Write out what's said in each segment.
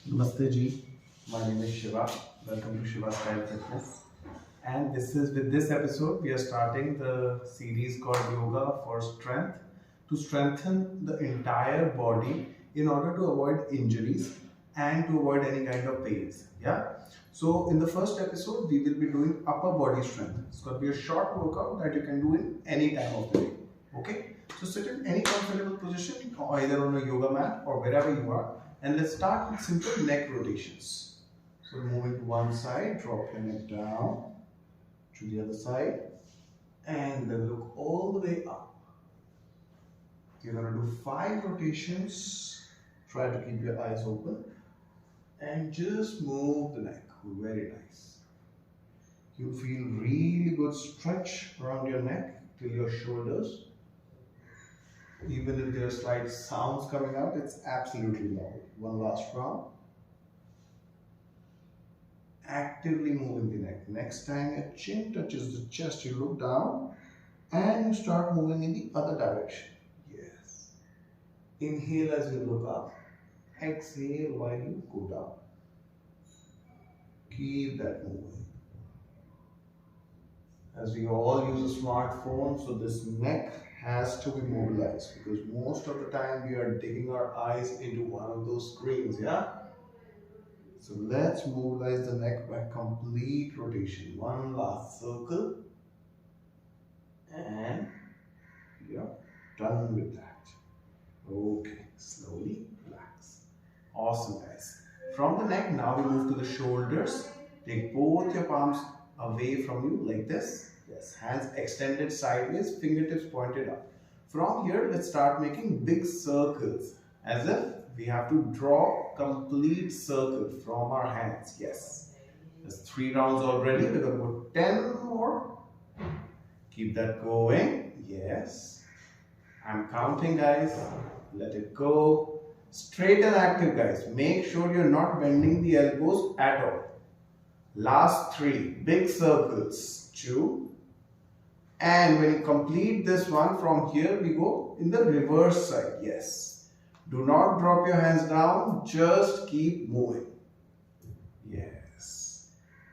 Namaste Ji, my name is Shiva. Welcome to Shiva Style Fitness. And with this episode, we are starting the series called Yoga for Strength to strengthen the entire body in order to avoid injuries and to avoid any kind of pains. Yeah. So in the first episode, we will be doing upper body strength. It's going to be a short workout that you can do in any time of the day. Okay. So sit in any comfortable position, or either on a yoga mat or wherever you are. And let's start with simple neck rotations. So moving to one side, drop your neck down to the other side, and then look all the way up. You're going to do 5 rotations. Try to keep your eyes open and just move the neck. Very nice. You feel really good stretch around your neck till your shoulders. Even if there are slight sounds coming out, it's absolutely normal. One last round. Actively moving the neck. Next time your chin touches the chest, you look down and you start moving in the other direction. Yes. Inhale as you look up. Exhale while you go down. Keep that moving. As we all use a smartphone, so this neck has to be mobilized because most of the time we are digging our eyes into one of those screens, yeah? So let's mobilize the neck by complete rotation. One last circle and you're done with that. Okay, slowly relax. Awesome, guys. From the neck, now we move to the shoulders. Take both your palms away from you like this. Yes, hands extended sideways, fingertips pointed up. From here, let's start making big circles as if we have to draw complete circle from our hands. Yes, there's 3 rounds already. We're going to go 10 more. Keep that going. Yes, I'm counting, guys. Let it go. Straight and active, guys. Make sure you're not bending the elbows at all. Last 3 big circles. 2. And when you complete this one, from here we go in the reverse side. Yes. Do not drop your hands down. Just keep moving. Yes.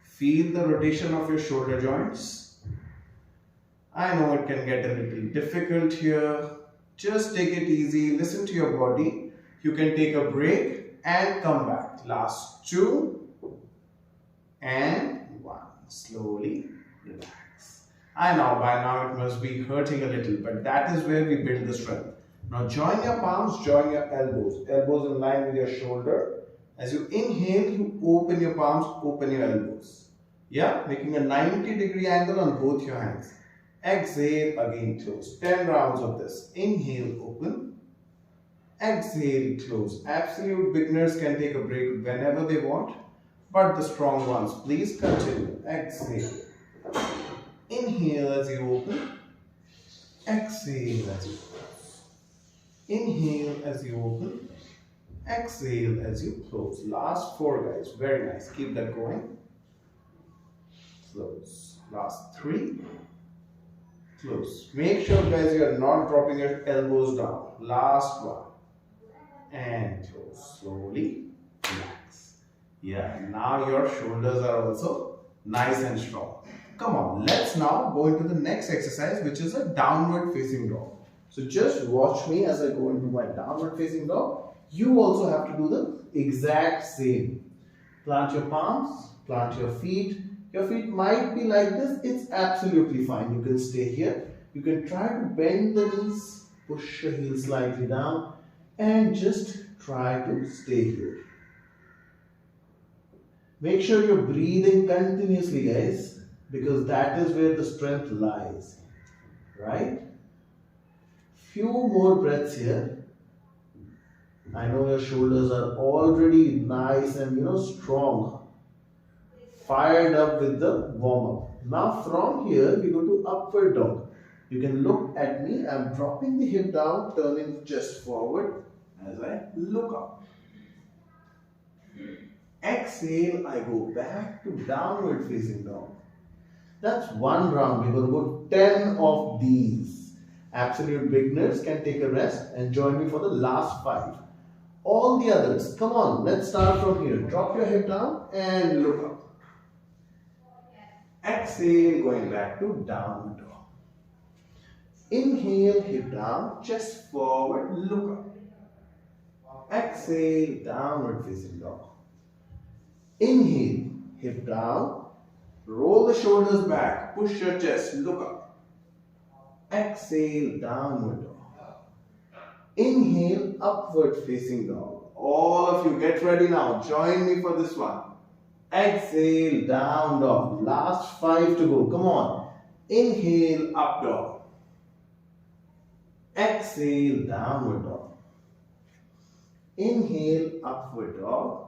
Feel the rotation of your shoulder joints. I know it can get a little difficult here. Just take it easy. Listen to your body. You can take a break and come back. Last 2 and 1. Slowly relax. I know by now it must be hurting a little, but that is where we build the strength. Now join your palms, join your elbows. Elbows in line with your shoulder. As you inhale, you open your palms, open your elbows. Yeah, making a 90-degree angle on both your hands. Exhale, again close. 10 rounds of this. Inhale, open. Exhale, close. Absolute beginners can take a break whenever they want, but the strong ones, please continue. Exhale. Inhale as you open. Exhale as you close. Inhale as you open. Exhale as you close. Last 4, guys. Very nice. Keep that going. Close. Last 3. Close. Make sure, guys, you are not dropping your elbows down. Last 1. And close. Slowly relax. Yeah, now your shoulders are also nice and strong. Come on, let's now go into the next exercise, which is a downward facing dog. So just watch me as I go into my downward facing dog. You also have to do the exact same. Plant your palms, plant your feet. Your feet might be like this. It's absolutely fine. You can stay here. You can try to bend the knees, push your heels slightly down, and just try to stay here. Make sure you're breathing continuously, guys, because that is where the strength lies, right? Few more breaths here. I know your shoulders are already nice and strong, fired up with the warm-up. Now from here we go to upward dog. You can look at me. I'm dropping the hip down, turning chest forward as I look up. Exhale, I go back to downward facing dog. That's 1 round. We're going to go 10 of these. Absolute beginners can take a rest and join me for the last 5. All the others, come on, let's start from here. Drop your hip down and look up. Exhale, going back to downward dog. Inhale, hip down, chest forward, look up. Exhale, downward facing dog. Inhale, hip down, roll the shoulders back, push your chest, look up. Exhale, downward dog. Inhale, upward facing dog. All of you get ready now. Join me for this one. Exhale, down dog. Last 5 to go. Come on. Inhale, up dog. Exhale, downward dog. Inhale, upward dog.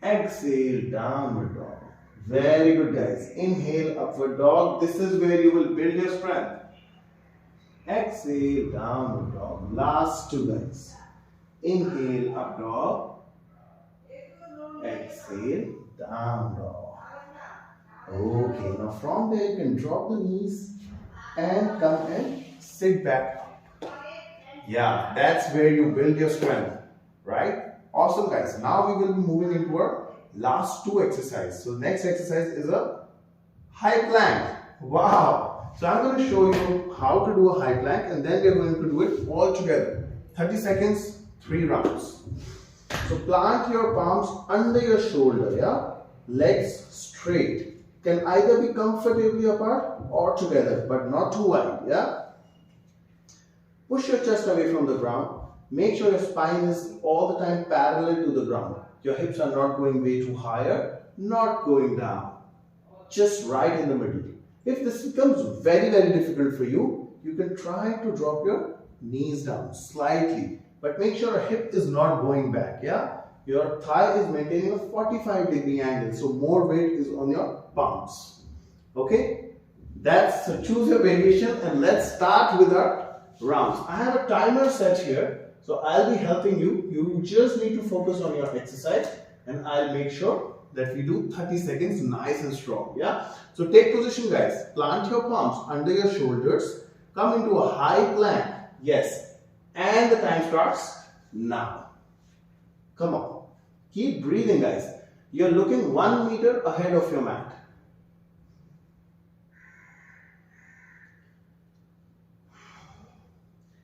Exhale, downward dog. Very good, guys. Inhale, upward dog. This is where you will build your strength. Exhale, downward dog. Last 2, guys. Inhale, up dog. Exhale, down dog. Okay, now from there you can drop the knees and come and sit back up. Yeah, that's where you build your strength, right? Awesome, guys. Now we will be moving into our last 2 exercises. So next exercise is a high plank. Wow. So I'm going to show you how to do a high plank, and then we are going to do it all together. 30 seconds, 3 rounds. So plant your palms under your shoulder, yeah? Legs straight. Can either be comfortably apart or together, but not too wide, yeah? Push your chest away from the ground. Make sure your spine is all the time parallel to the ground. Your hips are not going way too higher, not going down. Just right in the middle. If this becomes very, very difficult for you, you can try to drop your knees down slightly. But make sure your hip is not going back, yeah? Your thigh is maintaining a 45-degree angle, so more weight is on your palms. Okay? So choose your variation and let's start with our rounds. I have a timer set here, so I'll be helping you. You just need to focus on your exercise and I'll make sure that we do 30 seconds nice and strong, yeah? So take position, guys. Plant your palms under your shoulders. Come into a high plank. Yes. And the time starts now. Come on. Keep breathing, guys. You're looking 1 meter ahead of your mat.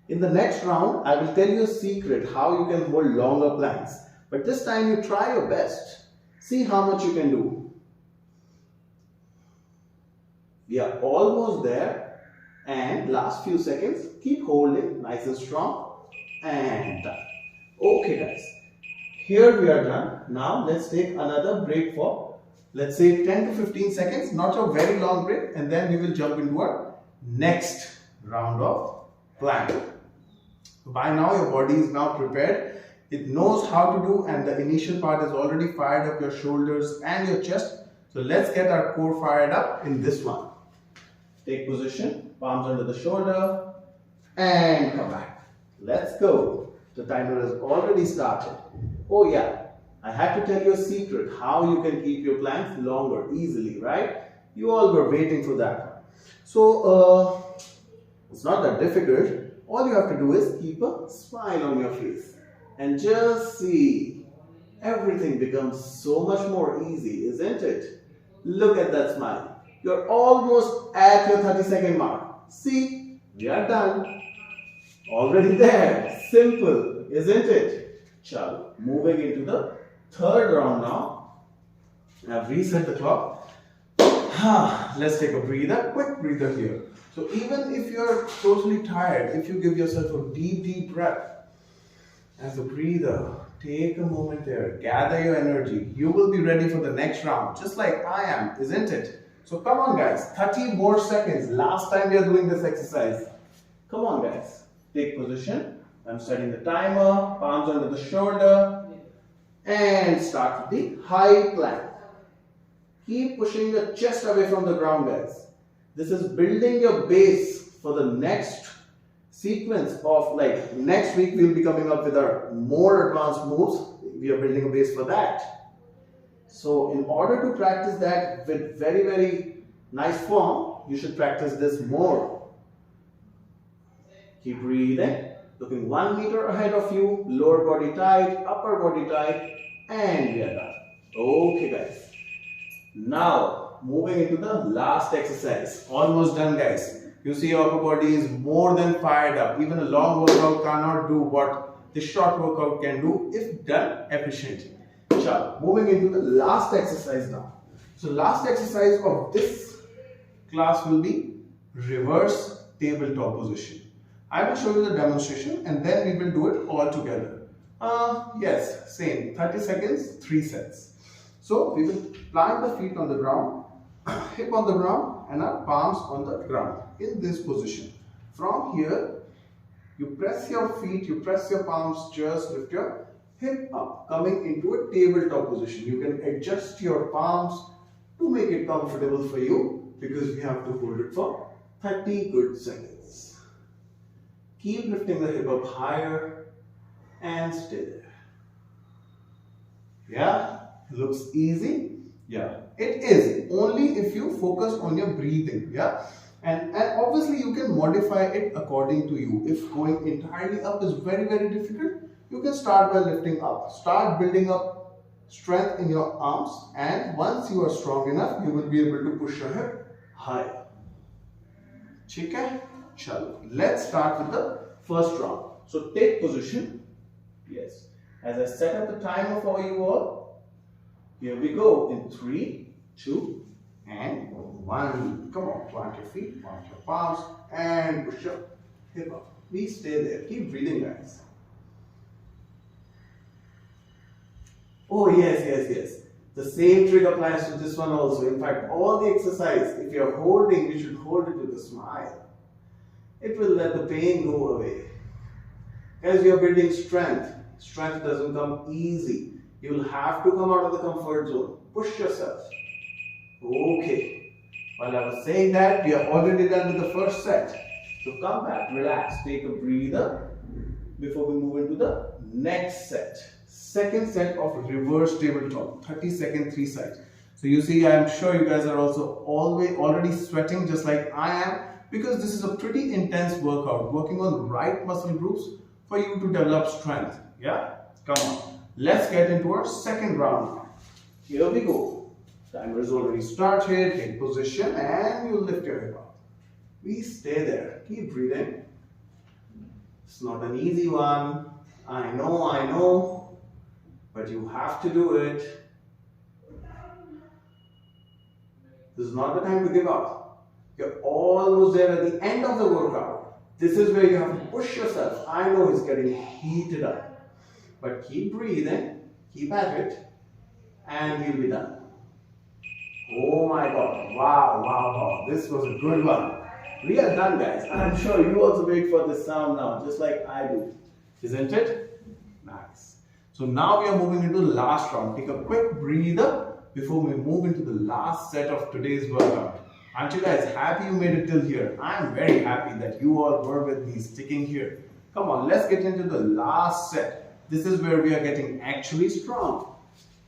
In the next round, I will tell you a secret how you can hold longer planks. But this time you try your best. See how much you can do. We are almost there. And last few seconds, keep holding nice and strong. And done. Okay, guys. Here we are done. Now let's take another break for, let's say, 10 to 15 seconds. Not a very long break. And then we will jump into our next round of plank. By now your body is now prepared. It knows how to do, and the initial part is already fired up, your shoulders and your chest. So let's get our core fired up in this one. Take position, palms under the shoulder and come back. Let's go. The timer has already started. Oh yeah, I had to tell you a secret how you can keep your planks longer easily, right? You all were waiting for that. So it's not that difficult. All you have to do is keep a smile on your face. And just see, everything becomes so much more easy, isn't it? Look at that smile. You're almost at your 30-second mark. See, we are done. Already there. Simple, isn't it? Chalo. Moving into the third round now. I've reset the clock. Let's take a breather, quick breather here. So even if you're totally tired, if you give yourself a deep, deep breath, as a breather, take a moment there, gather your energy. You will be ready for the next round, just like I am, isn't it? So come on, guys, 30 more seconds. Last time we are doing this exercise. Come on, guys, take position. I'm setting the timer, palms under the shoulder, and start with the high plank. Keep pushing your chest away from the ground, guys. This is building your base for the next sequence of, like, next week we'll be coming up with our more advanced moves. We are building a base for that. So in order to practice that with very, very nice form, you should practice this more. Keep breathing. Looking 1 meter ahead of you, lower body tight, upper body tight, and we are done. Okay guys. Now, moving into the last exercise. Almost done guys. You see your upper body is more than fired up. Even a long workout cannot do what the short workout can do if done efficiently. Chalo, moving into the last exercise now. So last exercise of this class will be reverse tabletop position. I will show you the demonstration and then we will do it all together. Yes, same. 30 seconds, 3 sets. So we will plant the feet on the ground, hip on the ground and our palms on the ground in this position. From here, you press your feet, you press your palms, just lift your hip up, coming into a tabletop position. You can adjust your palms to make it comfortable for you because we have to hold it for 30 good seconds. Keep lifting the hip up higher and stay there. Yeah, it looks easy. Yeah, it is only if you focus on your breathing. Yeah, and obviously you can modify it according to you. If going entirely up is very, very difficult, you can start by lifting up. Start building up strength in your arms, and once you are strong enough, you will be able to push your hip higher. ठीक है? Chalo. Let's start with the first round. So take position. Yes. As I set up the timer for you all, here we go in 3, 2, and 1. Come on, plant your feet, plant your palms, and push your hip up. Please stay there. Keep breathing, guys. Oh, yes, yes, yes. The same trick applies to this one also. In fact, all the exercise, if you are holding, you should hold it with a smile. It will let the pain go away. As you are building strength, strength doesn't come easy. You will have to come out of the comfort zone. Push yourself. Okay. While I was saying that, we are already done with the first set. So come back, relax, take a breather before we move into the next set. Second set of reverse tabletop, 30 seconds, 3 sides. So you see, I am sure you guys are also already sweating just like I am, because this is a pretty intense workout, working on the right muscle groups for you to develop strength. Yeah, come on. Let's get into our second round. Here we go. Timer is already started. Take position and you lift your hip up. Please stay there. Keep breathing. It's not an easy one. I know. But you have to do it. This is not the time to give up. You're almost there at the end of the workout. This is where you have to push yourself. I know it's getting heated up. But keep breathing. Keep at it. And you'll be done. Oh my God. Wow. This was a good one. We are done, guys. And I'm sure you also wait for this sound now, just like I do. Isn't it? Nice. So now we are moving into the last round. Take a quick breather before we move into the last set of today's workout. Aren't you guys happy you made it till here? I'm very happy that you all were with me sticking here. Come on, let's get into the last set. This is where we are getting actually strong.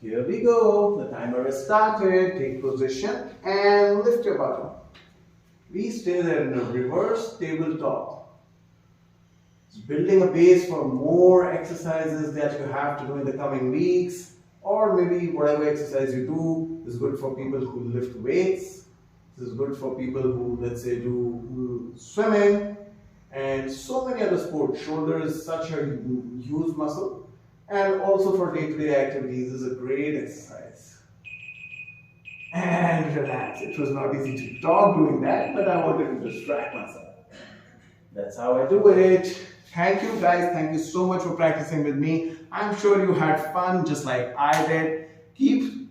Here we go. The timer is started. Take position and lift your butt up. Please stay there in a reverse tabletop. It's building a base for more exercises that you have to do in the coming weeks, or maybe whatever exercise you do is good for people who lift weights. This is good for people who, let's say, do swimming and so many other sports. Shoulder is such a huge muscle, and also for day-to-day activities is a great exercise. And relax. It was not easy to talk doing that, but I wanted to distract myself. That's how I do it. Thank you guys. Thank you so much for practicing with me. I'm sure you had fun just like I did. Keep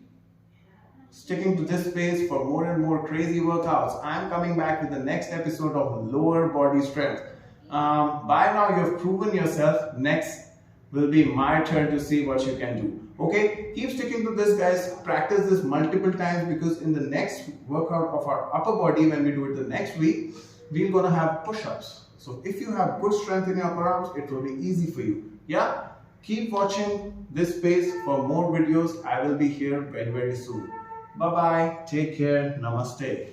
sticking to this pace for more and more crazy workouts. I'm coming back with the next episode of lower body strength. By now you have proven yourself. Next will be my turn to see what you can do. Okay, keep sticking to this, guys. Practice this multiple times, because in the next workout of our upper body, when we do it the next week, we're gonna have push-ups. So if you have good strength in your upper arms, it will be easy for you. Yeah, keep watching this space for more videos. I will be here very, very soon. Bye bye. Take care. Namaste.